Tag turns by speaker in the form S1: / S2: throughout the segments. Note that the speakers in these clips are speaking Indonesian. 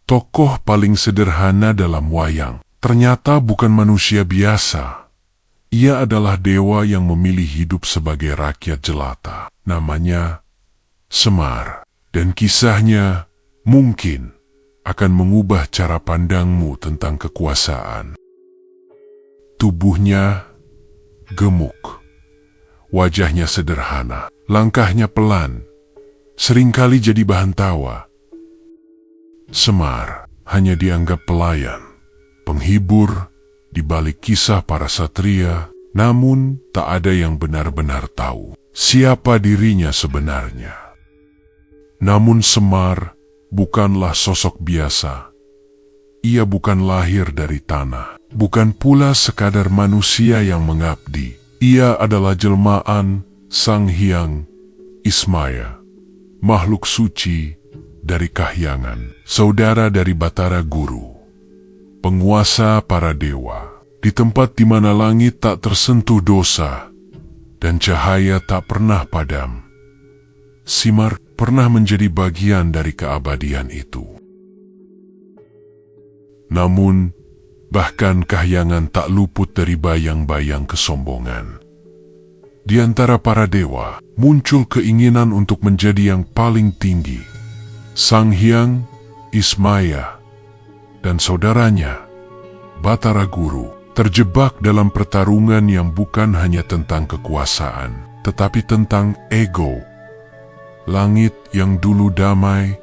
S1: Tokoh paling sederhana dalam wayang ternyata bukan manusia biasa. Ia adalah dewa yang memilih hidup sebagai rakyat jelata. Namanya Semar. Dan kisahnya mungkin akan mengubah cara pandangmu tentang kekuasaan. Tubuhnya gemuk. Wajahnya sederhana. Langkahnya pelan. Seringkali jadi bahan tawa. Semar hanya dianggap pelayan, penghibur di balik kisah para satria, namun tak ada yang benar-benar tahu siapa dirinya sebenarnya. Namun Semar bukanlah sosok biasa. Ia bukan lahir dari tanah, bukan pula sekadar manusia yang mengabdi. Ia adalah jelmaan Sang Hyang Ismaya, makhluk suci dari Kahyangan, saudara dari Batara Guru, penguasa para dewa, di tempat di mana langit tak tersentuh dosa dan cahaya tak pernah padam. Semar pernah menjadi bagian dari keabadian itu. Namun, bahkan Kahyangan tak luput dari bayang-bayang kesombongan. Di antara para dewa, muncul keinginan untuk menjadi yang paling tinggi. Sang Hyang Ismaya dan saudaranya, Batara Guru, terjebak dalam pertarungan yang bukan hanya tentang kekuasaan, tetapi tentang ego. Langit yang dulu damai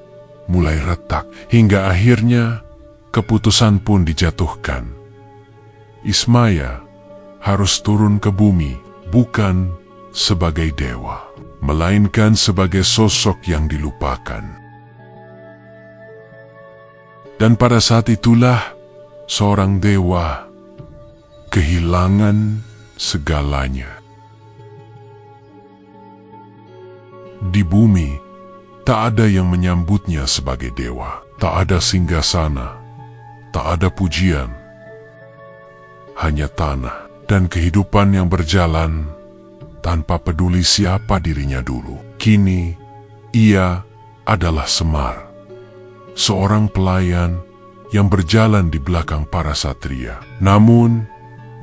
S1: mulai retak, hingga akhirnya keputusan pun dijatuhkan. Ismaya harus turun ke bumi, bukan sebagai dewa, melainkan sebagai sosok yang dilupakan. Dan pada saat itulah seorang dewa kehilangan segalanya. Di bumi, tak ada yang menyambutnya sebagai dewa. Tak ada singgasana, tak ada pujian. Hanya tanah dan kehidupan yang berjalan tanpa peduli siapa dirinya dulu. Kini, ia adalah Semar, seorang pelayan yang berjalan di belakang para satria. Namun,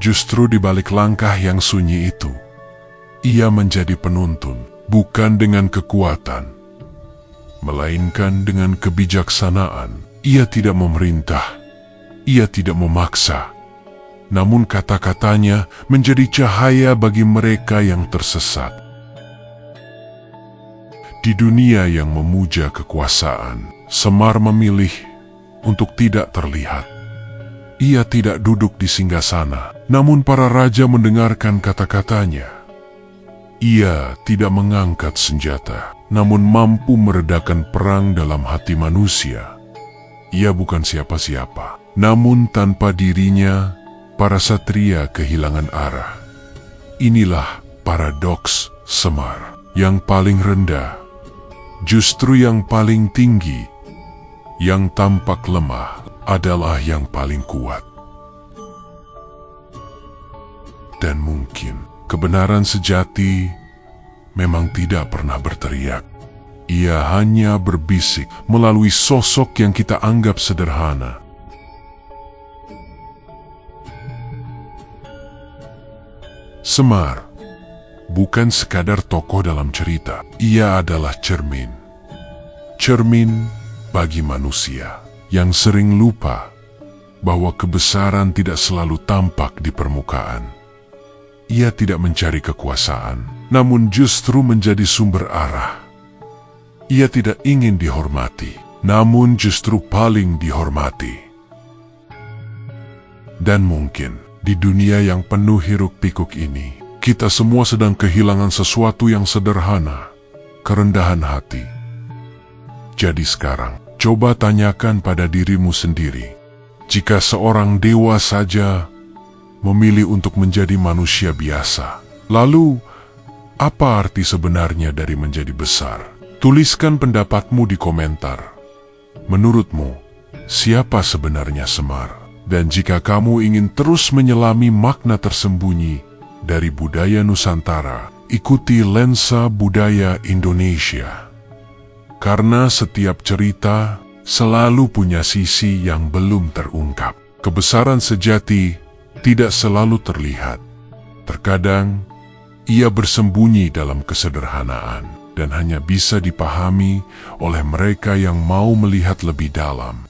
S1: justru di balik langkah yang sunyi itu, ia menjadi penuntun, bukan dengan kekuatan, melainkan dengan kebijaksanaan. Ia tidak memerintah, ia tidak memaksa, namun kata-katanya menjadi cahaya bagi mereka yang tersesat. Di dunia yang memuja kekuasaan, Semar memilih untuk tidak terlihat. Ia tidak duduk di singgasana, namun para raja mendengarkan kata-katanya. Ia tidak mengangkat senjata, namun mampu meredakan perang dalam hati manusia. Ia bukan siapa-siapa, namun tanpa dirinya, para satria kehilangan arah. Inilah paradoks Semar, yang paling rendah, justru yang paling tinggi. Yang tampak lemah adalah yang paling kuat. Dan mungkin kebenaran sejati memang tidak pernah berteriak. Ia hanya berbisik melalui sosok yang kita anggap sederhana. Semar bukan sekadar tokoh dalam cerita. Ia adalah cermin. Cermin bagi manusia yang sering lupa bahwa kebesaran tidak selalu tampak di permukaan. Ia tidak mencari kekuasaan, namun justru menjadi sumber arah. Ia tidak ingin dihormati, namun justru paling dihormati. Dan mungkin di dunia yang penuh hiruk-pikuk ini, kita semua sedang kehilangan sesuatu yang sederhana, kerendahan hati. Jadi sekarang, coba tanyakan pada dirimu sendiri, jika seorang dewa saja memilih untuk menjadi manusia biasa, lalu apa arti sebenarnya dari menjadi besar? Tuliskan pendapatmu di komentar. Menurutmu, siapa sebenarnya Semar? Dan jika kamu ingin terus menyelami makna tersembunyi dari budaya Nusantara, ikuti Lensa Budaya Indonesia. Karena setiap cerita, selalu punya sisi yang belum terungkap. Kebesaran sejati tidak selalu terlihat. Terkadang, ia bersembunyi dalam kesederhanaan dan hanya bisa dipahami oleh mereka yang mau melihat lebih dalam.